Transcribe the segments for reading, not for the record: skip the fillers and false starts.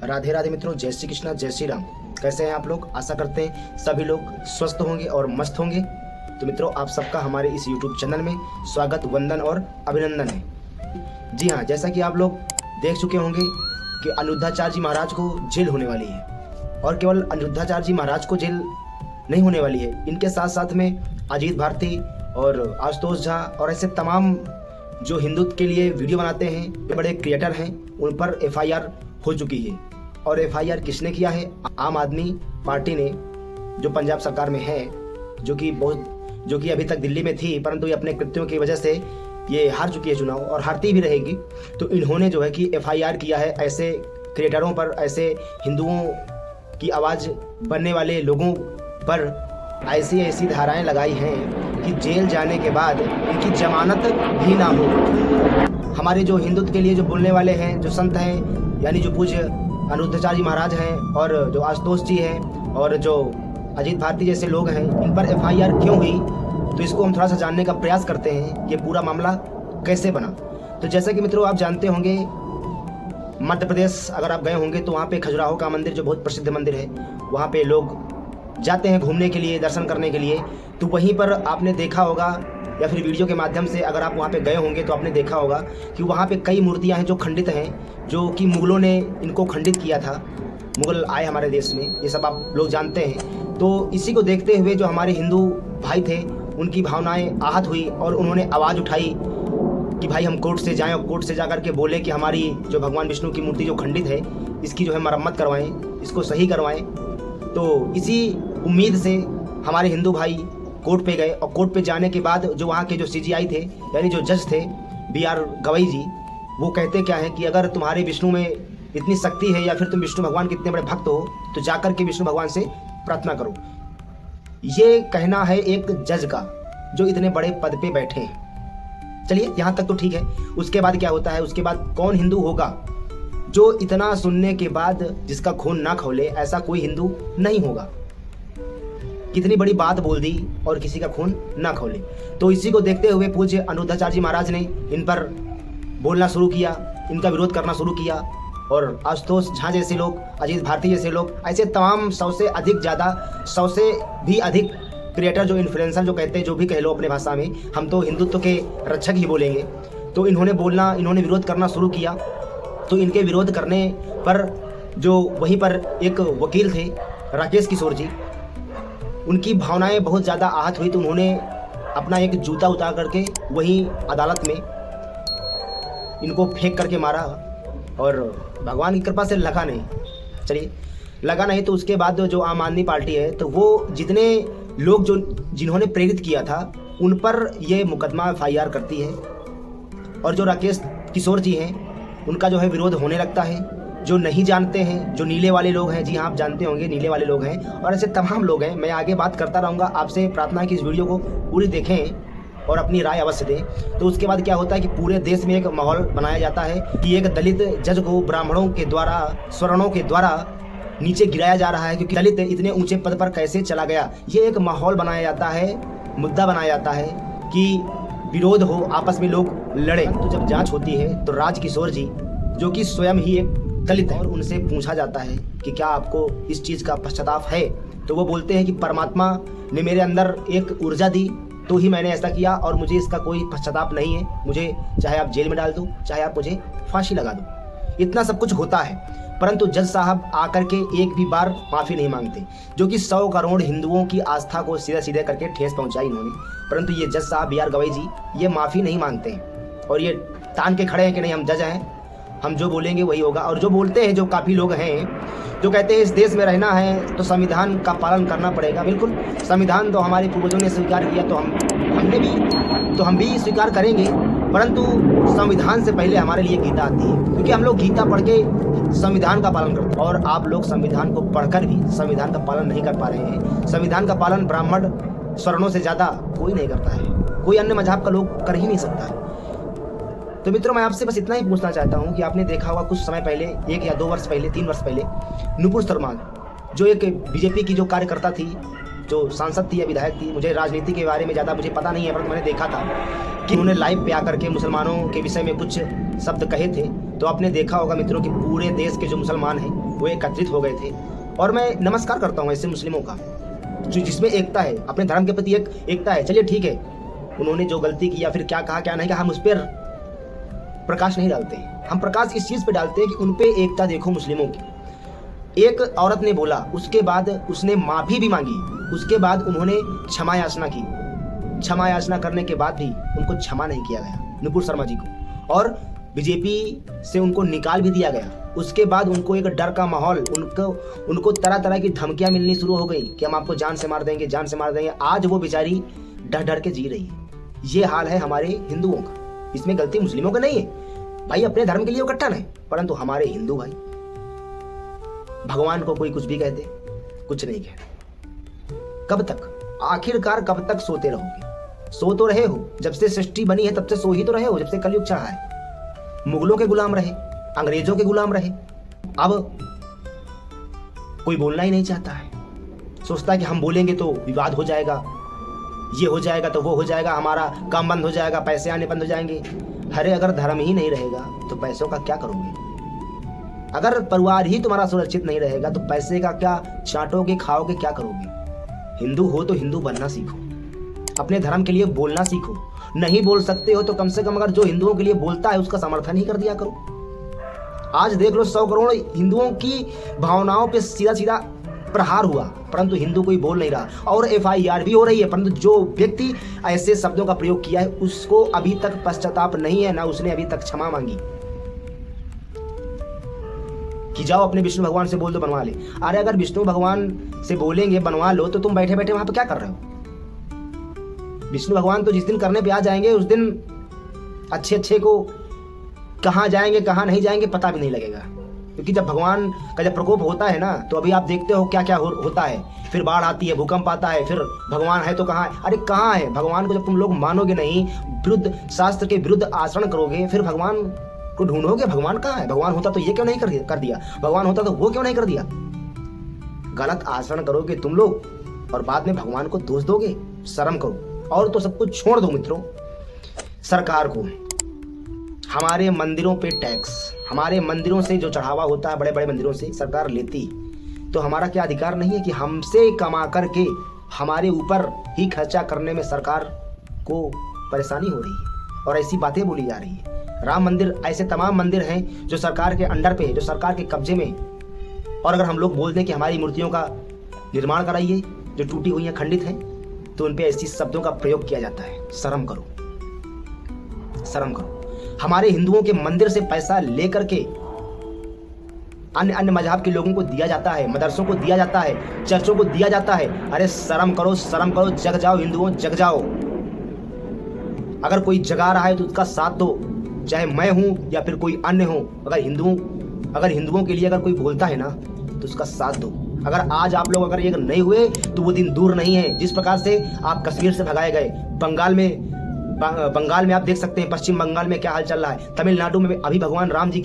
राधे राधे मित्रों, जय श्री कृष्णा, जय श्री राम। कैसे हैं आप लोग? आशा करते हैं सभी लोग स्वस्थ होंगे और मस्त होंगे। तो मित्रों, आप सबका हमारे इस YouTube चैनल में स्वागत, वंदन और अभिनंदन है। जी हाँ, जैसा कि आप लोग देख चुके होंगे कि अनिरुद्धाचार्य जी महाराज को जेल होने वाली है। और केवल अनिरुद्धाचार्य जी महाराज को जेल नहीं होने वाली है, इनके साथ साथ में अजीत भारती और आशुतोष झा और ऐसे तमाम जो हिंदुत्व के लिए वीडियो बनाते हैं, बड़े क्रिएटर हैं, उन पर FIR हो चुकी है। और FIR किसने किया है? आम आदमी पार्टी ने, जो पंजाब सरकार में है, जो कि अभी तक दिल्ली में थी, परंतु ये अपने कृत्यों की वजह से ये हार चुकी है चुनाव और हारती भी रहेगी। तो इन्होंने जो है कि FIR किया है ऐसे क्रिएटरों पर, ऐसे हिंदुओं की आवाज़ बनने वाले लोगों पर ऐसी धाराएं लगाई हैं कि जेल जाने के बाद इनकी जमानत भी ना हो। हमारे जो हिंदुत्व के लिए जो बोलने वाले हैं, जो संत हैं, यानी जो पूज्य अनिरुद्धाचार्य जी महाराज हैं और जो आशुतोष जी हैं और जो अजीत भारती जैसे लोग हैं, इन पर FIR क्यों हुई? तो इसको हम थोड़ा सा जानने का प्रयास करते हैं कि पूरा मामला कैसे बना। तो जैसा कि मित्रों आप जानते होंगे, मध्य प्रदेश अगर आप गए होंगे तो वहाँ पे खजुराहो का मंदिर जो बहुत प्रसिद्ध मंदिर है, वहाँ पे लोग जाते हैं घूमने के लिए, दर्शन करने के लिए। तो वहीं पर आपने देखा होगा, या फिर वीडियो के माध्यम से अगर आप वहाँ पे गए होंगे तो आपने देखा होगा कि वहाँ पे कई मूर्तियाँ हैं जो खंडित हैं, जो कि मुग़लों ने इनको खंडित किया था। मुग़ल आए हमारे देश में, ये सब आप लोग जानते हैं। तो इसी को देखते हुए जो हमारे हिंदू भाई थे, उनकी भावनाएँ आहत हुई और उन्होंने आवाज़ उठाई कि भाई हम कोर्ट से जाएँ और कोर्ट से जा कर के बोले कि हमारी जो भगवान विष्णु की मूर्ति जो खंडित है, इसकी जो है मरम्मत करवाएँ, इसको सही करवाएँ। तो इसी उम्मीद से हमारे हिंदू भाई कोर्ट पे गए और कोर्ट पे जाने के बाद जो वहाँ के जो CGI थे, यानी जो जज थे BR गवई जी, वो कहते क्या है कि अगर तुम्हारे विष्णु में इतनी शक्ति है या फिर तुम विष्णु भगवान के इतने बड़े भक्त हो तो जाकर के विष्णु भगवान से प्रार्थना करो। ये कहना है एक जज का जो इतने बड़े पद पे बैठे हैं। चलिए यहाँ तक तो ठीक है। उसके बाद क्या होता है? उसके बाद कौन हिंदू होगा जो इतना सुनने के बाद जिसका खून ना खौले? ऐसा कोई हिंदू नहीं होगा। कितनी बड़ी बात बोल दी और किसी का खून ना खौले। तो इसी को देखते हुए पूज्य अनिरुद्धाचार्य जी महाराज ने इन पर बोलना शुरू किया, इनका विरोध करना शुरू किया। और आशुतोष झा जैसे लोग, अजीत भारती जैसे लोग, ऐसे तमाम 100 से अधिक ज़्यादा, 100 से भी अधिक क्रिएटर, जो इन्फ्लुएंसर जो कहते हैं, जो भी कह लो अपने भाषा में, हम तो हिंदुत्व के रक्षक ही बोलेंगे। तो इन्होंने विरोध करना शुरू किया। तो इनके विरोध करने पर जो वहीं पर एक वकील थे, राकेश किशोर जी, उनकी भावनाएं बहुत ज़्यादा आहत हुई। तो उन्होंने अपना एक जूता उतार करके वहीं अदालत में इनको फेंक करके मारा और भगवान की कृपा से लगा नहीं। चलिए, लगा नहीं तो उसके बाद जो आम आदमी पार्टी है, तो वो जितने लोग जिन्होंने प्रेरित किया था उन पर ये मुकदमा FIR करती है। और जो राकेश किशोर जी हैं, उनका जो है विरोध होने लगता है। जो नहीं जानते हैं, जो नीले वाले लोग हैं, जी हाँ आप जानते होंगे नीले वाले लोग हैं, और ऐसे तमाम लोग हैं। मैं आगे बात करता रहूँगा, आपसे प्रार्थना है कि इस वीडियो को पूरी देखें और अपनी राय अवश्य दें। तो उसके बाद क्या होता है कि पूरे देश में एक माहौल बनाया जाता है कि एक दलित जज को ब्राह्मणों के द्वारा, स्वर्णों के द्वारा नीचे गिराया जा रहा है, क्योंकि दलित इतने ऊँचे पद पर कैसे चला गया। ये एक माहौल बनाया जाता है, मुद्दा बनाया जाता है कि विरोध हो, आपस में लोग लड़े। तो जब जाँच होती है तो राज किशोर जी, जो कि स्वयं ही एक दलित है, और उनसे पूछा जाता है कि क्या आपको इस चीज़ का पश्चाताप है? तो वो बोलते हैं कि परमात्मा ने मेरे अंदर एक ऊर्जा दी तो ही मैंने ऐसा किया, और मुझे इसका कोई पश्चाताप नहीं है। मुझे चाहे आप जेल में डाल दो, चाहे आप मुझे फांसी लगा दो, इतना सब कुछ होता है। परंतु जज साहब आकर के एक भी बार माफ़ी नहीं मांगते, जो कि 100 करोड़ हिंदुओं की आस्था को सीधे करके ठेस पहुँचाई इन्होंने। परंतु ये जज साहब BR गवई जी ये माफ़ी नहीं मांगते हैं और ये तान के खड़े हैं कि नहीं, हम जज हैं, हम जो बोलेंगे वही होगा। और जो बोलते हैं, जो काफ़ी लोग हैं जो कहते हैं इस देश में रहना है तो संविधान का पालन करना पड़ेगा। बिल्कुल, संविधान तो हमारे पूर्वजों ने स्वीकार किया, तो हम भी स्वीकार करेंगे। परंतु संविधान से पहले हमारे लिए गीता आती है, क्योंकि हम लोग गीता पढ़ के संविधान का पालन करते हैं। और आप लोग संविधान को पढ़कर भी संविधान का पालन नहीं कर पा रहे हैं। संविधान का पालन ब्राह्मण स्वर्णों से ज़्यादा कोई नहीं करता है, कोई अन्य मजहब का लोग कर ही नहीं सकता है। तो मित्रों, मैं आपसे बस इतना ही पूछना चाहता हूँ कि आपने देखा होगा कुछ समय पहले, 1 या 2 वर्ष पहले, 3 वर्ष पहले, नुपुर शर्मा जो एक BJP की जो कार्यकर्ता थी, जो सांसद थी या विधायक थी, मुझे राजनीति के बारे में ज़्यादा मुझे पता नहीं है, परंतु मैंने देखा था कि उन्होंने लाइव पे आकर के मुसलमानों के विषय में कुछ शब्द कहे थे, तो आपने देखा होगा मित्रों कि पूरे देश के जो मुसलमान हैं वो एकत्रित हो गए थे। और मैं नमस्कार करता हूँ ऐसे मुस्लिमों का जो जिसमें एकता है, अपने धर्म के प्रति एक एकता है। चलिए ठीक है, उन्होंने जो गलती की या फिर क्या कहा क्या नहीं कहा, हम उस पर प्रकाश नहीं डालते हैं। हम प्रकाश इस चीज़ पे डालते हैं कि उन पे एकता देखो मुस्लिमों की। एक औरत ने बोला, उसके बाद उसने माफ़ी भी मांगी, उसके बाद उन्होंने क्षमा याचना की। क्षमा याचना करने के बाद भी उनको क्षमा नहीं किया गया नुपुर शर्मा जी को, और बीजेपी से उनको निकाल भी दिया गया। उसके बाद उनको एक डर का माहौल, उनको तरह तरह की धमकियां मिलनी शुरू हो गई कि हम आपको जान से मार देंगे, जान से मार देंगे। आज वो बेचारी डर डर के जी रही है। ये हाल है हमारे हिंदुओं का। इसमें गलती मुस्लिमों का नहीं है भाई, अपने धर्म के लिए वो कट्टर है, परंतु हमारे हिंदू भाई भगवान को कोई कुछ भी कहते, कुछ नहीं कहते। कब तक, आखिरकार कब तक सोते रहोगे? सो तो रहे हो, जब से सृष्टि बनी है तब से सो ही तो रहे हो, जब से कलयुग चढ़ा है। मुगलों के गुलाम रहे, अंग्रेजों के गुलाम रहे, अब कोई बोलना ही नहीं चाहता है। सोचता है कि हम बोलेंगे तो विवाद हो जाएगा, ये हो जाएगा तो वो हो जाएगा, हमारा काम बंद हो जाएगा, पैसे आने बंद हो जाएंगे। अरे अगर धर्म ही नहीं रहेगा तो पैसों का क्या करोगे? अगर परिवार ही तुम्हारा सुरक्षित नहीं रहेगा तो पैसे का क्या चाटोगे, खाओगे, क्या करोगे? हिंदू हो तो हिंदू बनना सीखो, अपने धर्म के लिए बोलना सीखो। नहीं बोल सकते हो तो कम से कम अगर जो हिंदुओं के लिए बोलता है उसका समर्थन ही कर दिया करो। आज देख लो 100 करोड़ हिंदुओं की भावनाओं पे सीधा सीधा प्रहार हुआ, परंतु हिंदू कोई बोल नहीं रहा। और FIR भी हो रही है, परंतु जो व्यक्ति ऐसे शब्दों का प्रयोग किया है उसको अभी तक पश्चाताप नहीं है, ना उसने अभी तक क्षमा मांगी कि जाओ अपने विष्णु भगवान से बोल दो बनवा ले। अरे अगर विष्णु भगवान से बोलेंगे बनवा लो तो तुम बैठे बैठे वहां पर क्या कर रहे हो? विष्णु भगवान तो जिस दिन करने पे आ जाएंगे उस दिन अच्छे अच्छे को कहाँ जाएंगे कहाँ नहीं जाएंगे पता भी नहीं लगेगा। क्योंकि जब भगवान का जब प्रकोप होता है ना, तो अभी आप देखते हो क्या क्या होता है। फिर बाढ़ आती है, भूकंप आता है, फिर भगवान है तो कहाँ है? अरे कहाँ है भगवान को? जब तुम लोग मानोगे नहीं, विरुद्ध शास्त्र के विरुद्ध आचरण करोगे, फिर भगवान को ढूंढोगे भगवान कहाँ है? भगवान होता तो ये क्यों नहीं कर दिया, भगवान होता तो वो क्यों नहीं कर दिया? गलत आचरण करोगे तुम लोग और बाद में भगवान को दोष दोगे। शर्म करो। और तो सब कुछ छोड़ दो मित्रों। सरकार को हमारे मंदिरों पे टैक्स, हमारे मंदिरों से जो चढ़ावा होता है बड़े बड़े मंदिरों से सरकार लेती, तो हमारा क्या अधिकार नहीं है कि हमसे कमा करके हमारे ऊपर ही खर्चा करने में सरकार को परेशानी हो रही है और ऐसी बातें बोली जा रही है। राम मंदिर, ऐसे तमाम मंदिर हैं जो सरकार के अंडर पे, जो सरकार के कब्जे में, और अगर हम लोग बोल दें कि हमारी मूर्तियों का निर्माण कराइए जो टूटी हुई हैं, खंडित हैं, तो उन पे ऐसी शब्दों का प्रयोग किया जाता है। शर्म करो, शर्म करो। हमारे हिंदुओं के मंदिर से पैसा लेकर के अन्य अन्य मजहब के लोगों को दिया जाता है, मदरसों को दिया जाता है, चर्चों को दिया जाता है। अरे शर्म करो, शर्म करो, जग जाओ हिंदुओं, जग जाओ। अगर कोई जगा रहा है तो उसका साथ दो, चाहे मैं हूं या फिर कोई अन्य हो। अगर हिंदुओं के लिए अगर कोई बोलता है ना तो उसका साथ दो। अगर आज आप लोग अगर एक नहीं हुए तो वो दिन दूर नहीं है। जिस प्रकार से आप कश्मीर से भगाए गए, बंगाल में आप देख सकते हैं, पश्चिम बंगाल में क्या हाल चल रहा है, तमिलनाडु में अभी भगवान राम जी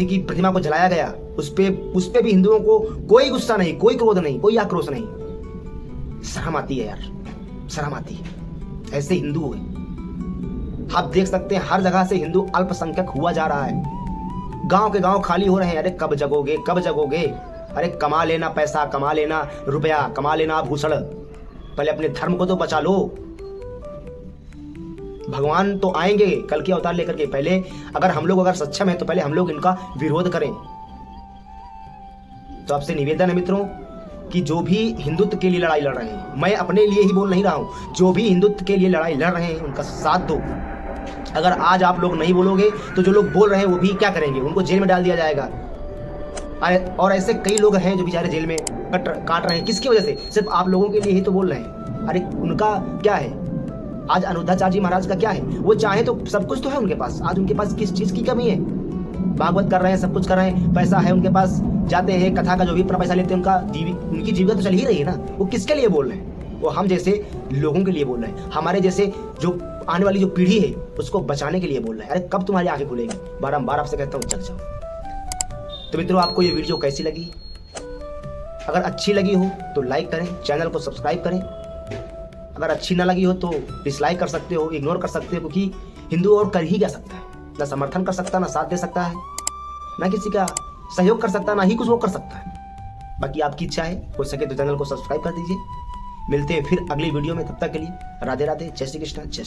की प्रतिमा को जलाया गया, उस पे भी हिंदुओं को कोई गुस्सा नहीं, कोई क्रोध नहीं, कोई आक्रोश नहीं। शर्म आती है यार, शर्म आती है। ऐसे हिंदू है, आप देख सकते हैं हर जगह से हिंदू अल्पसंख्यक हुआ जा रहा है। गांव के गांव खाली हो रहे हैं। अरे कब जगोगे, कब जगोगे? अरे कमा लेना पैसा, कमा लेना रुपया, कमा लेना आभूषण, पहले अपने धर्म को तो बचा लो। भगवान तो आएंगे कल के अवतार लेकर के, पहले अगर हम लोग अगर सक्षम है तो पहले हम लोग इनका विरोध करें। तो आपसे निवेदन है मित्रों कि जो भी हिंदुत्व के लिए लड़ाई लड़ रहे हैं, मैं अपने लिए ही बोल नहीं रहा हूं, जो भी हिंदुत्व के लिए लड़ाई लड़ रहे हैं उनका साथ दो। अगर आज आप लोग नहीं बोलोगे तो जो लोग बोल रहे हैं वो भी क्या करेंगे? उनको जेल में डाल दिया जाएगा। और ऐसे कई लोग हैं जो बेचारे जेल में काट रहे हैं। किसकी वजह से? सिर्फ आप लोगों के लिए ही तो बोल रहे हैं। अरे उनका क्या है? आज अनिरुद्धाचार्य जी महाराज का क्या है? वो चाहे तो सब कुछ तो है उनके पास। आज उनके पास किस चीज की कमी है? भागवत कर रहे हैं, सब कुछ कर रहे हैं, पैसा है उनके पास, जाते हैं कथा का जो भी पैसा लेते हैं, उनकी जीविका तो चल ही रही है ना। वो किसके लिए बोल रहे हैं? वो हम जैसे लोगों के लिए बोल रहे हैं, हमारे जैसे जो आने वाली जो पीढ़ी है उसको बचाने के लिए बोल रहे हैं। अरे कब तुम्हारी आंखें खुलेगी? बारंबार आपसे कहता हूँ जग जाओ। तो मित्रों, आपको ये वीडियो कैसी लगी? अगर अच्छी लगी हो तो लाइक करें, चैनल को सब्सक्राइब करें। अगर अच्छी ना लगी हो तो डिसलाइक कर सकते हो, इग्नोर कर सकते हो, क्योंकि हिंदू और कर ही क्या सकता है, ना समर्थन कर सकता, ना साथ दे सकता है, ना किसी का सहयोग कर सकता, ना ही कुछ वो कर सकता है। बाकी आपकी इच्छा है, हो सके तो चैनल को सब्सक्राइब कर दीजिए। मिलते हैं फिर अगली वीडियो में, तब तक के लिए राधे राधे, जय श्री कृष्ण, जय श्री